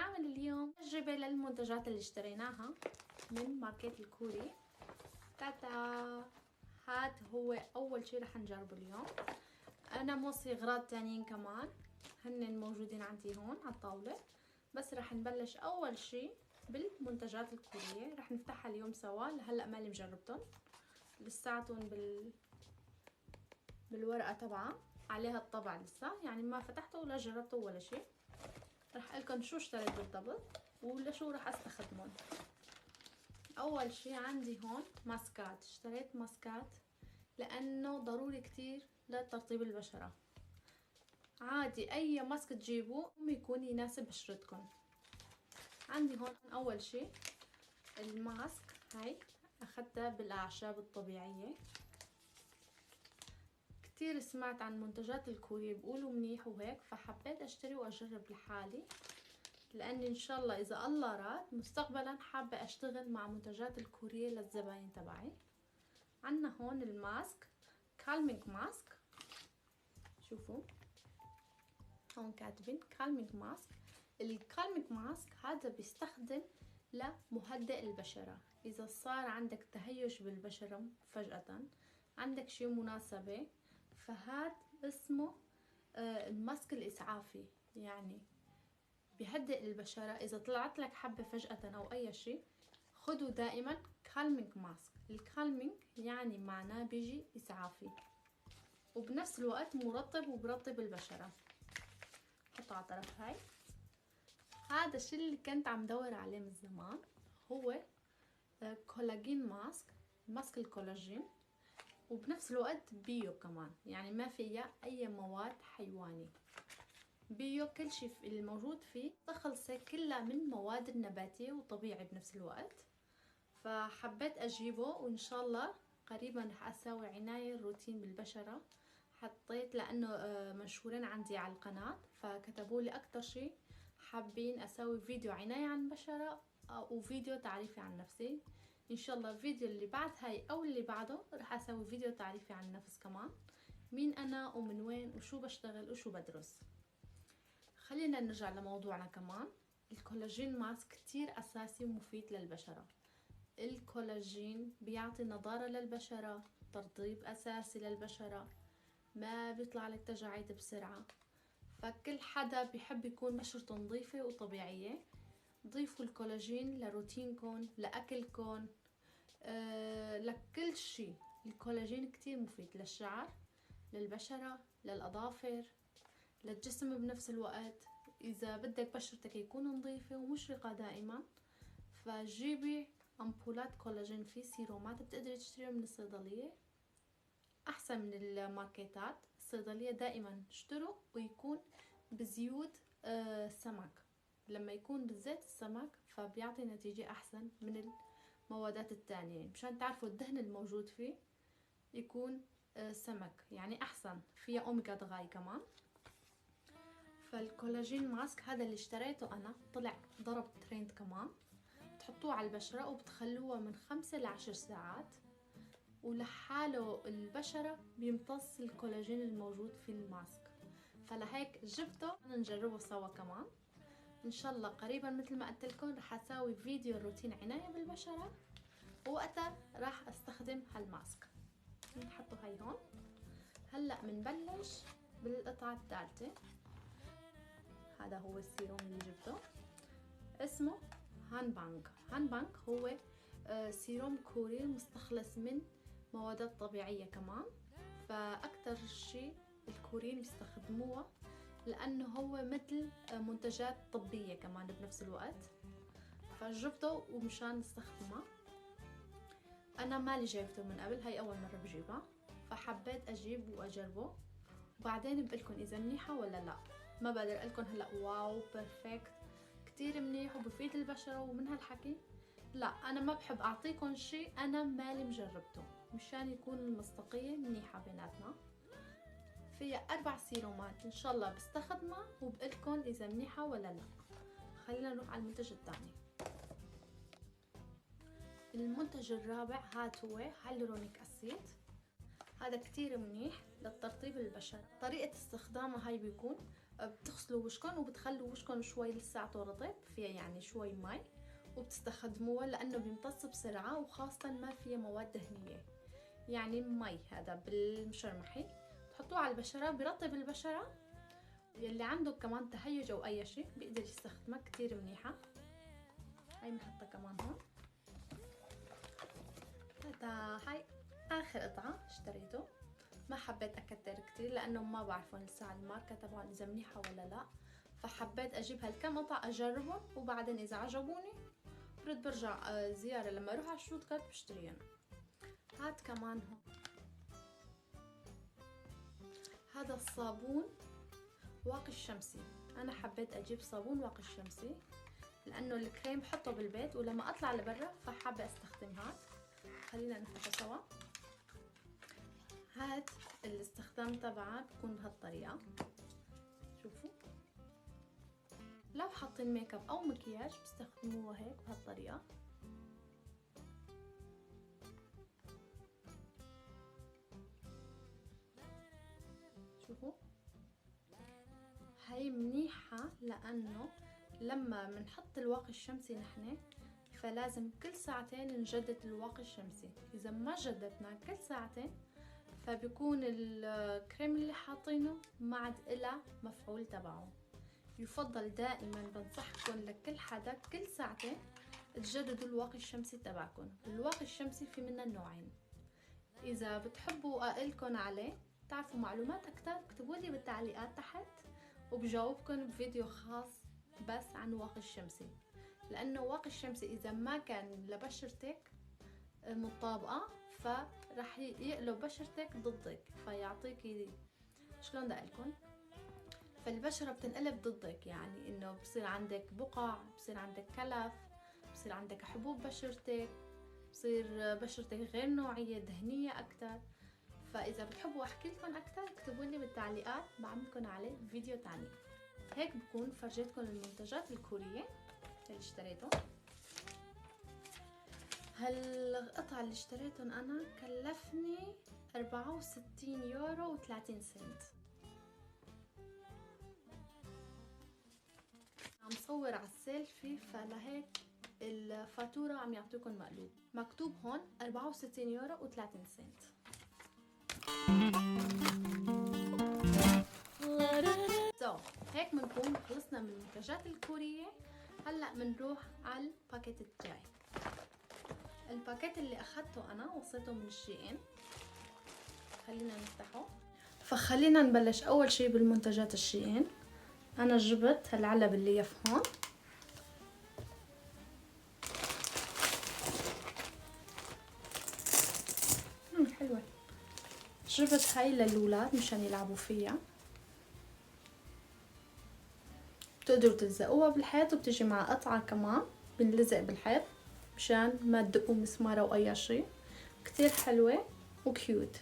حنعمل اليوم تجربة للمنتجات اللي اشتريناها من ماركات الكوري. تاتا، هاد هو اول شي رح نجربه اليوم. انا موصي اغراض تانيين كمان هن موجودين عندي هون على الطاولة، بس رح نبلش اول شي بالمنتجات الكورية. رح نفتحها اليوم سوا. لهلا مالي مجربتن، لساتن بالورقة تبعها عليها الطبع لسه، يعني ما فتحته ولا جربته ولا شي. رح قلكن شو اشتريت بالضبط ولشو رح استخدمهم. اول شي عندي هون ماسكات. اشتريت ماسكات لانه ضروري كتير لترطيب البشرة. عادي اي ماسك تجيبوه يكون يناسب بشرتكم. عندي هون اول شي الماسك، هاي اخدتها بالاعشاب الطبيعية. كتير سمعت عن منتجات الكورية بيقولوا منيح وهيك، فحبيت اشتري واجرب لحالي، لاني ان شاء الله اذا الله راد مستقبلا حابة اشتغل مع منتجات الكورية للزباين تبعي. عنا هون الماسك كالمينج ماسك، شوفوا هون كاتبين كالمينج ماسك. الكالمينج ماسك هذا بيستخدم لمهدئ البشرة. اذا صار عندك تهيج بالبشرة فجأة، عندك شي مناسبة، فهاد اسمه الماسك الاسعافي، يعني بيهدئ البشرة. اذا طلعت لك حبة فجأة او اي شي، خدوا دائما كالمينج ماسك. الكالمينج يعني معناه بيجي اسعافي وبنفس الوقت مرطب وبرطب البشرة. حطوا على طرف هاي. هذا الشي اللي كنت عم دور عليه من زمان، هو كولاجين ماسك، ماسك الكولاجين، وبنفس الوقت بيو كمان، يعني ما فيها اي مواد حيواني. بيو كل شي الموجود فيه خلصة كلها من مواد النباتية وطبيعي بنفس الوقت. فحبيت اجيبه وان شاء الله قريبا رح اسوي عناية روتين بالبشرة. حطيت لانه مشهورين عندي على القناة، فكتبوا لي اكتر شي حابين اسوي فيديو عناية عن البشرة وفيديو تعريفي عن نفسي. ان شاء الله الفيديو اللي بعد هاي او اللي بعده رح اسوي فيديو تعريفي عن النفس كمان، مين انا ومن وين وشو بشتغل وشو بدرس. خلينا نرجع لموضوعنا كمان. الكولاجين ماسك كتير اساسي ومفيد للبشرة. الكولاجين بيعطي نضارة للبشرة، ترطيب اساسي للبشرة، ما بيطلع لك تجاعيد بسرعة. فكل حدا بيحب يكون بشرته نظيفة وطبيعية، ضيفوا الكولاجين لروتينكم، لأكلكم، لكل شي. الكولاجين كتير مفيد للشعر، للبشرة، للأظافر، للجسم بنفس الوقت. إذا بدك بشرتك يكون نظيفة ومشرقة دائما، فجيبي أمبولات كولاجين. في سيرومات بتقدري تشتريها من الصيدلية أحسن من الماركتات. الصيدلية دائما اشتروا ويكون بزيوت سمك. لما يكون بزيت السمك فبيعطي نتيجة أحسن من الموادات التانية، مشان تعرفوا الدهن الموجود فيه يكون سمك، يعني أحسن، فيها أوميجا 3 كمان. فالكولاجين ماسك هذا اللي اشتريته أنا طلع ضرب ترند كمان. بتحطوه على البشرة وبتخلوها من 5 ل10 ساعات، ولحاله البشرة بيمتص الكولاجين الموجود في الماسك. فلهيك جبته نجربه سوا كمان. ان شاء الله قريبا مثل ما قلت لكم رح اسوي فيديو روتين عناية بالبشرة، ووقتها راح استخدم هالماسك. نحطه هاي هون. هلا بنبلش بالقطعة الثالثة. هذا هو السيروم اللي جبته، اسمه هان بانك. هان بانك هو سيروم كوري مستخلص من مواد طبيعية كمان. فأكتر شيء الكوريين بيستخدموها لأنه هو مثل منتجات طبية كمان بنفس الوقت. فجبته ومشان نستخدمه. أنا مالي جايبته من قبل، هاي أول مرة بجيبها، فحبيت أجيب وأجربه وبعدين بقولكن إذا منيحة ولا لا. ما بقدر أقولكن هلأ واو بيرفكت كتير منيح وبفيد البشرة ومن هالحكي. لا، أنا ما بحب أعطيكم شيء أنا مالي مجربته، مشان يكون المصداقية منيحة بيناتنا. فيها 4 سيرومات، إن شاء الله بستخدمها وبقولكن إذا منيحة ولا لا. خلينا نروح على المنتج الثاني. المنتج الرابع هاد هو هيالورونيك أسيد. هذا كتير منيح لترطيب البشرة. طريقة استخدامه هاي بيكون بتغسلوا وشكم وبتخلوا وشكم شوي لساعته رطب فيها يعني شوي مي، وبتستخدموها لانه بيمتص بسرعه وخاصه ما فيها مواد دهنيه، يعني مي هذا بالمشرمحي تحطوه على البشره بيرطب البشره. يلي عنده كمان تهيج او اي شيء بيقدر يستخدمها كتير منيحه. هاي بنحطها كمان هون. هاي اخر قطعه اشتريته، ما حبيت اكتر كتير لانه ما بعرفون لسه على الماركه تبعهم اذا منيحه ولا لا، فحبيت اجيب هالكم قطعه اجربهم وبعدين اذا عجبوني برد برجع زياره لما اروح على الشوتكات بشتريهم. هاد كمان هون هذا الصابون واقي الشمسي، انا حبيت اجيب صابون واقي الشمسي لانه الكريم بحطه بالبيت ولما اطلع لبرا فحابه استخدم هاد. خلينا نفتحه سوا. هاد الاستخدام تبعه بكون بهالطريقه، شوفوا لو حاطين ميك اب او مكياج بستخدموه هيك بهالطريقه. شوفوا هاي منيحه لانه لما بنحط الواقي الشمسي نحن فلازم كل ساعتين نجدد الواقي الشمسي، اذا ما جددنا كل ساعتين فبيكون الكريم اللي حاطينه ما عاد إله مفعول تبعه. يفضل دائما بنصحكم لكل حدا كل ساعتين تجددوا الواقي الشمسي تبعكم. الواقي الشمسي في منه نوعين، اذا بتحبوا اقلكم عليه تعرفوا معلومات اكتر اكتبوا لي بالتعليقات تحت وبجاوبكم بفيديو خاص بس عن واقي الشمسي، لانه واقي الشمسي اذا ما كان لبشرتك مطابقه فرح يقلب بشرتك ضدك فيعطيكي شلون بدي اقولكم، فالبشره بتنقلب ضدك، يعني انه بصير عندك بقع، بصير عندك كلف، بصير عندك حبوب بشرتك، بصير بشرتك غير نوعيه دهنيه اكثر. فاذا بتحبوا احكي لكم اكثر اكتبوا لي بالتعليقات بعملكم عليه فيديو تاني. هيك بكون فرجيتكم المنتجات الكوريه اللي اشتريتهم. هالقطعة اللي اشتريتهم انا كلفني 64 يورو و30 سنت. عم صور على السيلفي فلهيك الفاتورة عم يعطيكم مقلوب، مكتوب هون 64 يورو و30 سنت. هيك بنكون خلصنا من المنتجات الكورية. هلا بنروح على الباكيت الجاي. الباكيت اللي اخذته انا وصلته من الشي ان، خلينا نفتحه. فخلينا نبلش اول شي بالمنتجات الشي ان. انا جبت هالعلب اللي يف هون، حلوة. جبت هاي للولاد مشان يلعبوا فيها، بتقدروا تلزقوها بالحيط وبتجي مع قطعة كمان بنلزق بالحيط مشان ما تدقوا مسمار او اي شي. كتير حلوة وكيوت.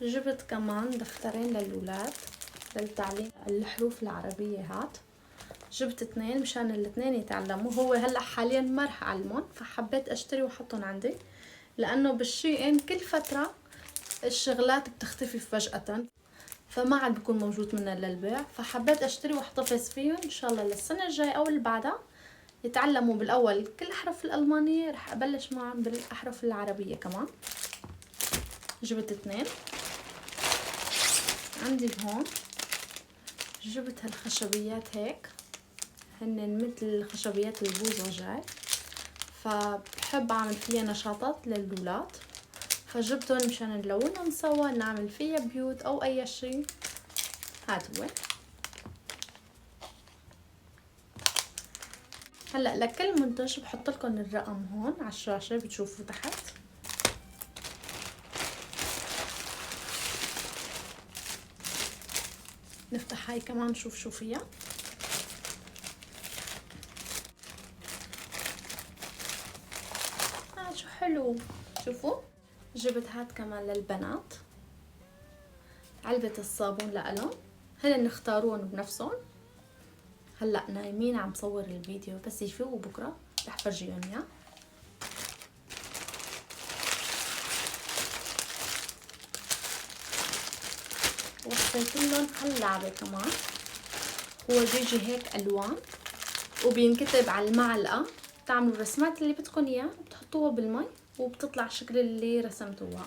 جبت كمان دفترين للولاد للتعليم الحروف العربية. هات جبت 2 مشان الاثنين يتعلموا. هو هلا حاليا ما رح اعلمهم فحبيت اشتري واحطهم عندي، لانه بالشي ان كل فترة الشغلات بتختفي فجأة فما عاد بكون موجود منها للبيع، فحبيت اشتري واحتفظ فيهم ان شاء الله للسنة الجاي او اللي بعدها يتعلموا بالاول كل الاحرف الالمانية، رح ابلش معهم بالاحرف العربية كمان. جبت 2. عندي هون جبت هالخشبيات هيك، هن مثل خشبيات البوزوجاي، فبحب اعمل فيها نشاطات للولاد فجبتهم مشان نلونهم سوا نعمل فيها بيوت او اي شيء. هاد هو. هلا لكل منتج بحط لكم الرقم هون على الشاشه بتشوفوا تحت. نفتح هاي كمان نشوف شو فيها. شو حلو، شوفوا. جبت هاد كمان للبنات، علبة الصابون لألهم، هن اختاروهم بنفسهم. هلا نايمين عم صور الفيديو بس يفوقوا بكره رح فرجيهم اياه. حطيت لهم هاللعبة كمان. هو بيجي هيك الوان وبينكتب على المعلقة، تعملوا الرسمات اللي بدكم اياه بتحطوها بالمي وبتطلع الشكل اللي رسمتوها.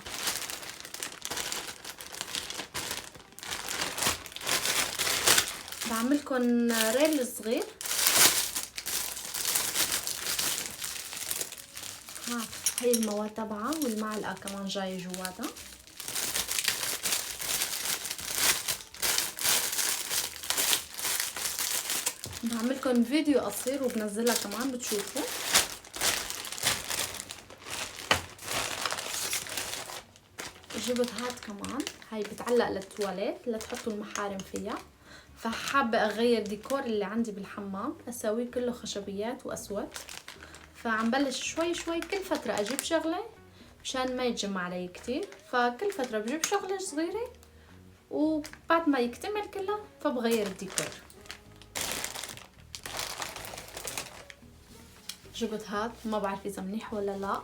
بعملكن ريل صغير. هاي المواد تبعها والمعلقة كمان جاية جواتها. بعملكن فيديو قصير وبنزلها كمان بتشوفوا. جبت هاد كمان، هاي بتعلق للتواليت لتحطوا المحارم فيها. فحابة اغير ديكور اللي عندي بالحمام، اسويه كله خشبيات واسود. فعم بلش شوي شوي كل فترة اجيب شغلة مشان ما يتجمع علي كتير. فكل فترة بجيب شغلة صغيرة وبعد ما يكتمل كلها فبغير الديكور. جبت هاد، ما بعرف اذا منيح ولا لا.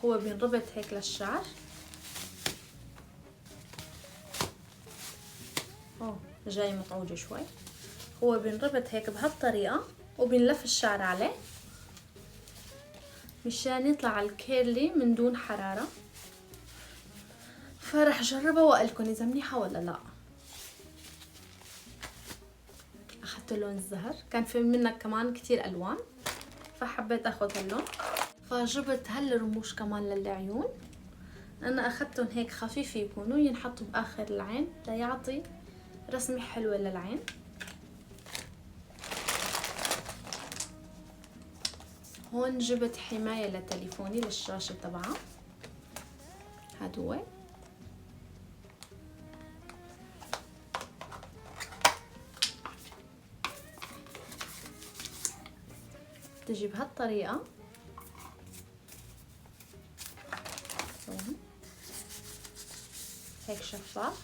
هو بينربط هيك للشعر. جاي مطعوجة شوي. هو بينربط هيك بهالطريقة وبينلف الشعر عليه مشان يطلع الكيرلي من دون حرارة. فرح اجربها واقلكن اذا منيحة ولا لا. اخذت لون الزهر، كان في منها كمان كتير الوان فحبيت اخذ هاللون. فجبت هالرموش كمان للعيون. انا اخذتهم هيك خفيف يكونوا ينحطوا باخر العين ليعطي رسمة حلوة للعين. هون جبت حماية لتليفوني للشاشة تبعها. هاد هو. تجي بهالطريقة هيك شفاف.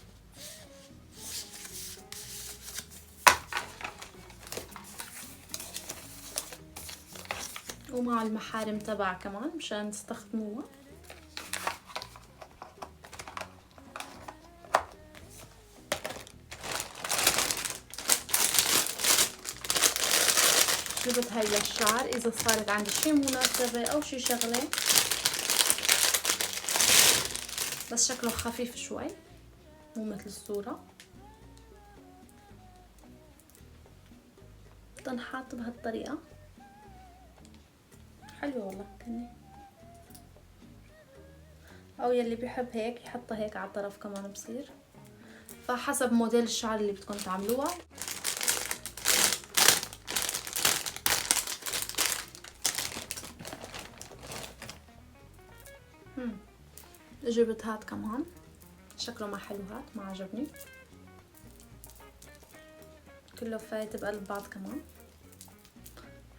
ومع المحارم تبعها كمان مشان تستخدموها. جبت هاي للشعر اذا صارت عندي شي مناسبة او شي شغلة، بس شكله خفيف شوي مو مثل الصورة. تنحط بهالطريقة حلوة والله كني. او يلي بيحب هيك يحطها هيك على الطرف كمان بصير. فحسب موديل الشعر اللي بدكم تعملوها. جبت هاد كمان شكله ما حلو، هاد ما عجبني، كله فايت بقلب بعض كمان.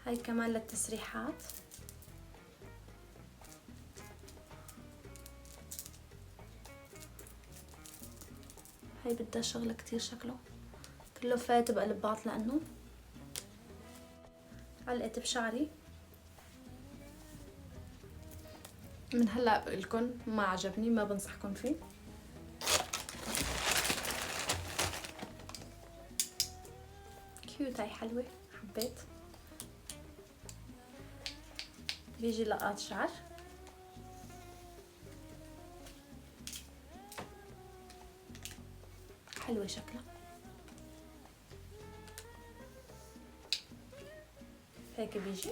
هاي كمان للتسريحات. هاي بدها شغلة كتير، شكله كله فايت بقلب بعض لانه علقت بشعري. من هلا بقولكن ما عجبني، ما بنصحكم فيه. كيوت، هاي حلوة حبيت. بيجي لقات شعر. حلوة شكلها هيك بيجي.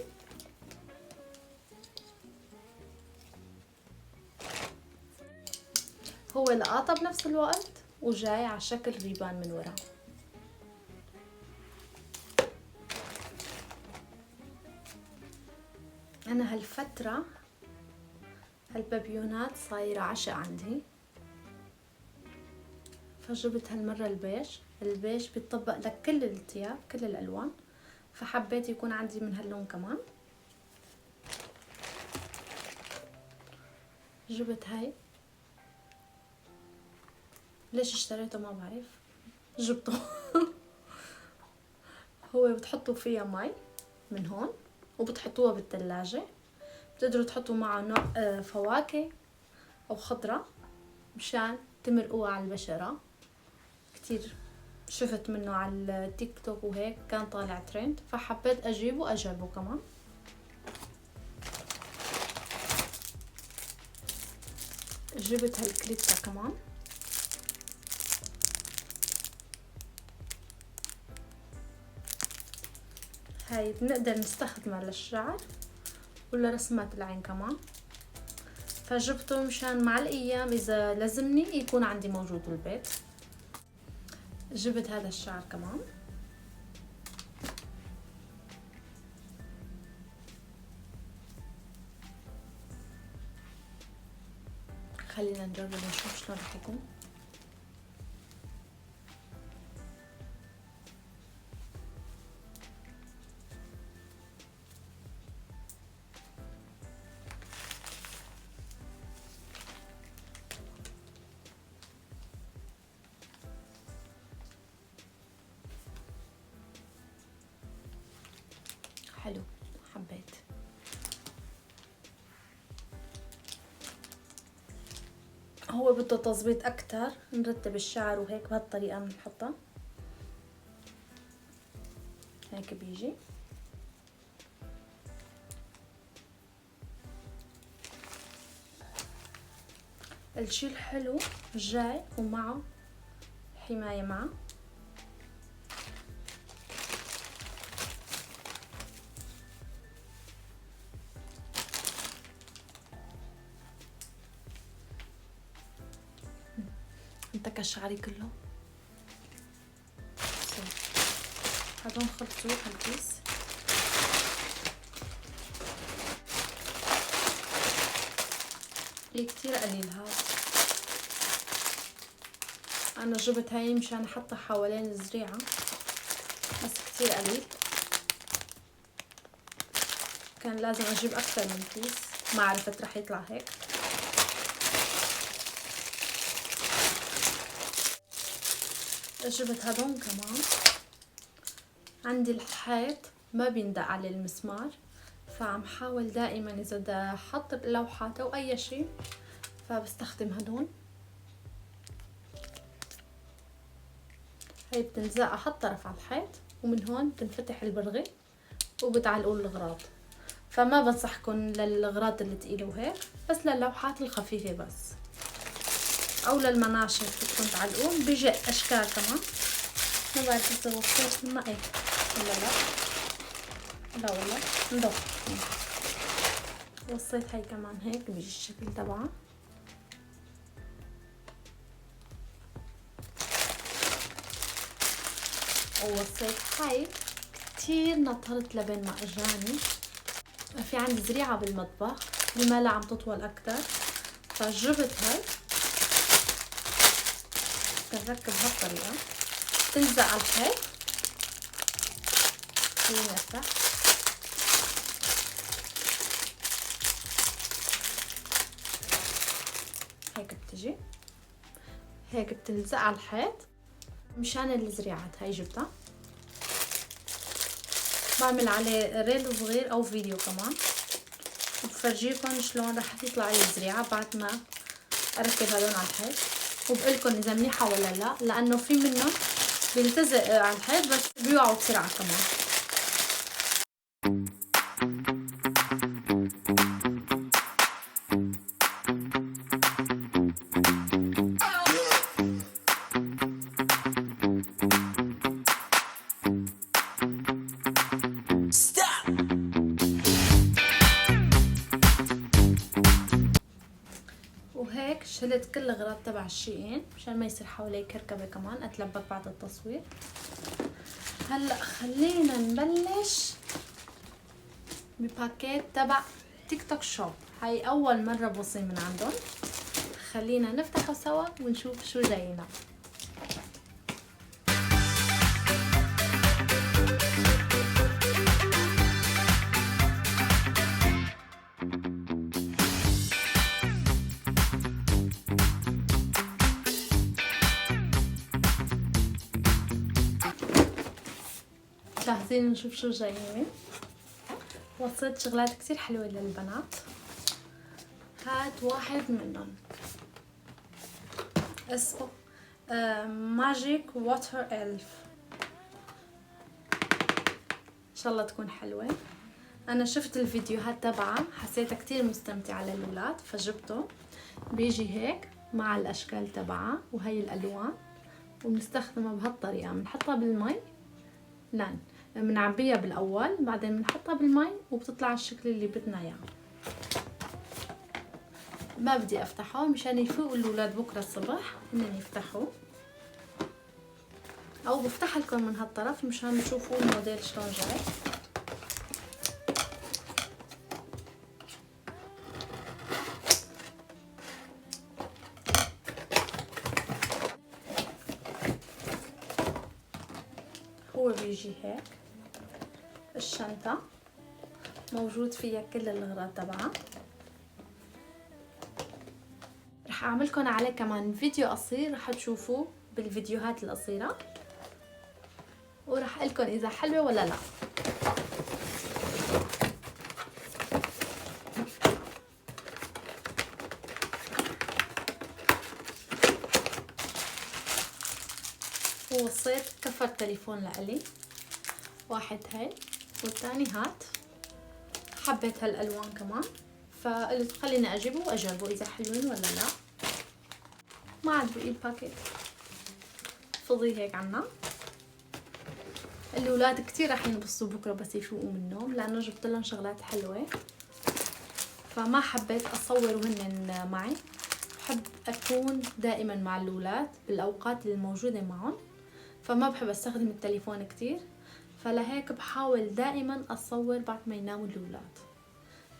هو لقاطة بنفس الوقت وجاي على شكل ريبان من ورا. انا هالفترة هالبابيونات صايرة عشق عندي، فجبت هالمرة البيج. البيج بيطبق لك كل الثياب كل الالوان، فحبيت يكون عندي من هاللون كمان. جبت هاي، ليش اشتريته ما بعرف، جبته. هو بتحطوا فيها مي من هون وبتحطوها بالثلاجة. بتقدروا تحطوا معه نوع فواكه او خضرة مشان تمرقوها على البشرة. كتير شفت منه على التيك توك وهيك كان طالع ترند، فحبيت اجيبه واجربه كمان. جبت هالكليبة كمان. هاي بنقدر نستخدمها للشعر ولا رسمات العين كمان، فجبته مشان مع الايام اذا لازمني يكون عندي موجود بالبيت. جبت هذا الشعر كمان. خلينا نجرب نشوف شلون رح يكون. حلو، حبيت. هو بده تظبيط اكتر، نرتب الشعر وهيك بهالطريقه بنحطها هيك بيجي. الشي الحلو جاي ومعه حماية معه. انتكى شعري كله. هدول خلصوا هالكيس. كتير قليل هذا. انا جبت هاي مشان احطها حوالين الزريعة، بس كتير قليل. كان لازم اجيب اكثر من كيس، ما عرفت رح يطلع هيك. جبت هدول كمان. عندي الحيط ما بيندق على المسمار، فعم حاول دائما اذا بدي احط لوحات او اي شيء فبستخدم هدول. هي بتلزق على طرف على الحيط، ومن هون بتنفتح البرغي وبتعلقوا الغراض. فما بنصحكم للغراض اللي تقيله وهيك، بس للوحات الخفيفة بس، او للمناشف بدكم تعلقون. بيجي اشكال كمان، ما بعرف اذا وصلت الماء ولا لا. لا والله نضف. وصيت هاي كمان هيك بيجي الشكل تبعها. ووصيت هاي كتير نطرت لبين ما اجاني. في عندي زريعة بالمطبخ الملا عم تطول اكتر، فجبت هاي بنركب هالطريقة، تلزق على الحيط. خليني افتح. هيك بتجي هيك بتلزق على الحيط مشان الزريعات. هاي جبتها بعمل عليه ريل صغير او فيديو كمان، وبفرجيكم شلون رح تطلع لي الزريعة بعد ما اركب هدول على الحيط، وبقلكن اذا منيحة ولا لا، لانه في منهم بيلتزق على الحيط بس بيوعوا بسرعة كمان. وهيك شلت كل الاغراض تبع الشيئين مشان ما يصير حوالي كركبه كمان اتلبك بعد التصوير. هلا خلينا نبلش بباكيت تبع تيك توك شوب. هاي اول مره بوصي من عندهم، خلينا نفتحه سوا ونشوف شو جاينا. جاهزين نشوف شو جايين. وصلت شغلات كتير حلوة للبنات. هاد واحد منهم اسمه ماجيك ووتر إلف. ان شاء الله تكون حلوة. انا شفت الفيديوهات تبعها حسيتها كتير مستمتعة للولاد فجبته. بيجي هيك مع الاشكال تبعها وهي الالوان، وبنستخدمها بهالطريقة. بنحطها بالمي، لا بنعبيها بالاول بعدين بنحطها بالمي وبتطلع الشكل اللي بدنا اياه. ما بدي افتحه مشان يفوقوا الاولاد بكره الصبح هن يفتحوا، او بفتح لكم من هالطرف مشان تشوفوا الموديل شلون جاي. هو بيجي هيك، الشنطة موجود فيها كل الأغراض تبعها. رح أعملكم عليه كمان فيديو قصير رح تشوفوه بالفيديوهات القصيرة، ورح أقولكم إذا حلوة ولا لا. ووصيت كفر تليفون لإلي، واحد هاي والتاني هات. حبيت هالألوان كمان فقلت خليني أجيبه وأجربه إذا حلوين ولا لا. ما عاد بقي الباكيت فضي هيك عنا. الأولاد كتير راح ينبسطوا بكرة بس يفوقوا من النوم لأنه جبت لهم شغلات حلوة، فما حبيت أصور وهن معي. بحب أكون دائما مع الأولاد بالأوقات اللي موجودة معهم، فما بحب أستخدم التليفون كتير، فلهيك بحاول دائما أصور بعد ما يناموا الأولاد.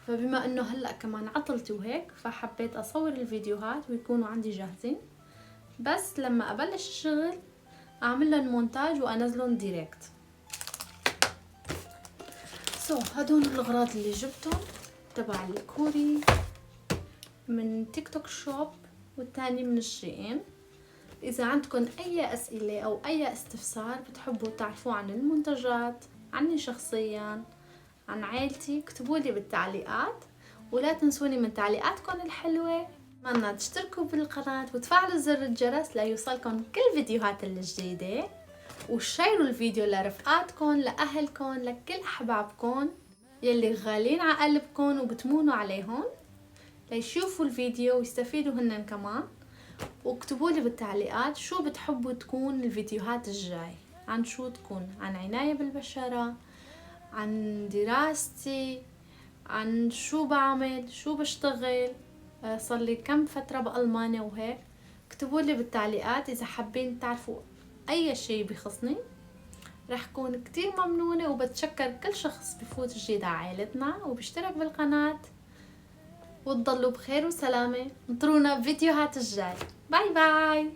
فبما أنه هلأ كمان عطلتي وهيك فحبيت أصور الفيديوهات ويكونوا عندي جاهزين، بس لما أبلش الشغل أعمل لهم مونتاج وأنزلهم ديريكت. هدول الأغراض اللي جبتهم تبع الكوري من تيك توك شوب والتاني من الشين. إذا عندكم أي أسئلة أو أي استفسار بتحبوا تعرفوا عن المنتجات، عني شخصيا، عن عائلتي، اكتبولي بالتعليقات. ولا تنسوني من تعليقاتكم الحلوة. أتمنى تشتركوا بالقناة وتفعلوا زر الجرس ليوصلكم كل فيديوهات الجديدة، وشيروا الفيديو لرفقاتكم، لأهلكم، لكل أحبابكم يلي غالين على قلبكم وبتمونوا عليهم ليشوفوا الفيديو ويستفيدوا هنن كمان. واكتبولي بالتعليقات شو بتحبوا تكون الفيديوهات الجاي، عن شو تكون، عن عناية بالبشرة، عن دراستي، عن شو بعمل، شو بشتغل، صار لي كم فترة بألمانيا وهيك. اكتبولي بالتعليقات إذا حابين تعرفوا أي شيء بخصني. رح كون كتير ممنونة وبتشكر كل شخص بفوت جديد على عائلتنا وبيشترك بالقناة. وتضلوا بخير وسلامة. انطرونا بفيديوهات الجاي. باي باي.